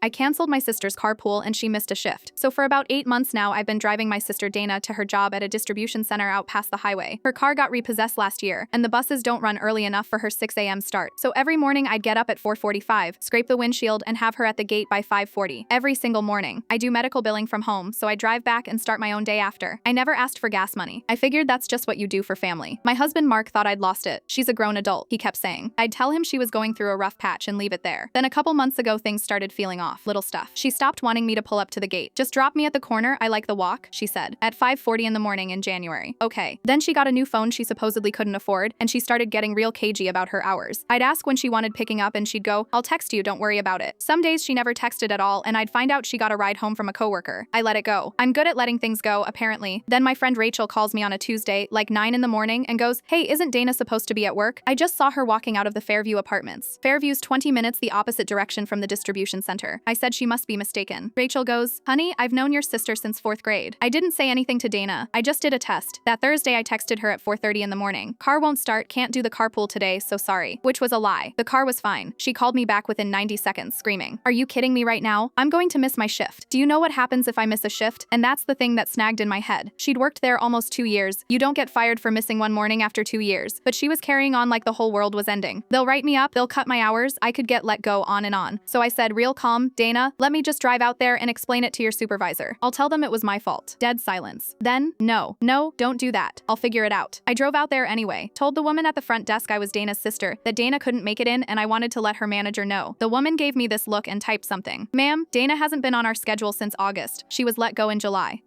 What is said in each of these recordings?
I canceled my sister's carpool and she missed a shift. So for about 8 months now, I've been driving my sister Dana to her job at a distribution center out past the highway. Her car got repossessed last year, and the buses don't run early enough for her 6 a.m. start. So every morning I'd get up at 4:45, scrape the windshield, and have her at the gate by 5:40. Every single morning. I do medical billing from home, so I drive back and start my own day after. I never asked for gas money. I figured that's just what you do for family. My husband Mark thought I'd lost it. She's a grown adult, he kept saying. I'd tell him she was going through a rough patch and leave it there. Then a couple months ago, things started feeling off. Little stuff. She stopped wanting me to pull up to the gate. Just drop me at the corner, I like the walk, she said. At 5:40 in the morning in January. Okay. Then she got a new phone she supposedly couldn't afford, and she started getting real cagey about her hours. I'd ask when she wanted picking up and she'd go, I'll text you, don't worry about it. Some days she never texted at all, and I'd find out she got a ride home from a coworker. I let it go. I'm good at letting things go, apparently. Then my friend Rachel calls me on a Tuesday, like 9 in the morning, and goes, hey, isn't Dana supposed to be at work? I just saw her walking out of the Fairview apartments. Fairview's 20 minutes the opposite direction from the distribution center. I said she must be mistaken. Rachel goes, honey, I've known your sister since 4th grade. I didn't say anything to Dana. I just did a test. That Thursday I texted her at 4:30 in the morning. Car won't start, can't do the carpool today, so sorry. Which was a lie. The car was fine. She called me back within 90 seconds, screaming, are you kidding me right now? I'm going to miss my shift. Do you know what happens if I miss a shift? And that's the thing that snagged in my head. She'd worked there almost 2 years. You don't get fired for missing one morning after 2 years. But she was carrying on like the whole world was ending. They'll write me up, they'll cut my hours, I could get let go, on and on. So I said, real calm, Dana, let me just drive out there and explain it to your supervisor. I'll tell them it was my fault. Dead silence. Then, no, don't do that. I'll figure it out. I drove out there anyway, told the woman at the front desk I was Dana's sister, that Dana couldn't make it in and I wanted to let her manager know. The woman gave me this look and typed something. Ma'am, Dana hasn't been on our schedule since August. She was let go in July.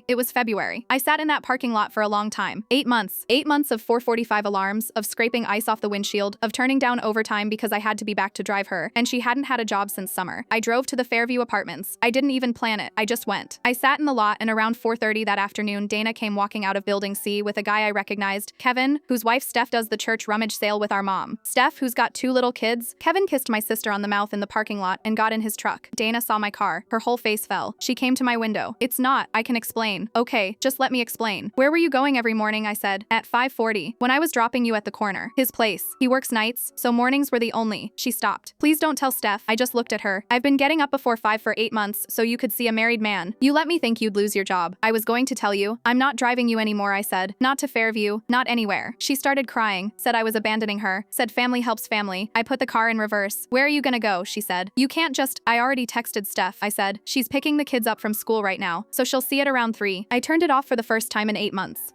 It was February. I sat in that parking lot for a long time. 8 months. 8 months of 4:45 alarms, of scraping ice off the windshield, of turning down overtime because I had to be back to drive her, and she hadn't had a job since summer. I drove to the Fairview apartments. I didn't even plan it. I just went. I sat in the lot, and around 4:30 that afternoon, Dana came walking out of Building C with a guy I recognized, Kevin, whose wife Steph does the church rummage sale with our mom. Steph, who's got 2 little kids. Kevin kissed my sister on the mouth in the parking lot and got in his truck. Dana saw my car. Her whole face fell. She came to my window. It's not. I can explain. Okay, just let me explain. Where were you going every morning? I said. At 5:40. When I was dropping you at the corner. His place. He works nights, so mornings were the only. She stopped. Please don't tell Steph. I just looked at her. I've been getting up before 5 for 8 months, so you could see a married man. You let me think you'd lose your job. I was going to tell you. I'm not driving you anymore, I said. Not to Fairview. Not anywhere. She started crying. Said I was abandoning her. Said family helps family. I put the car in reverse. Where are you gonna go? She said. You can't just. I already texted Steph. I said. She's picking the kids up from school right now, so she'll see it around 3. I turned it off for the first time in 8 months.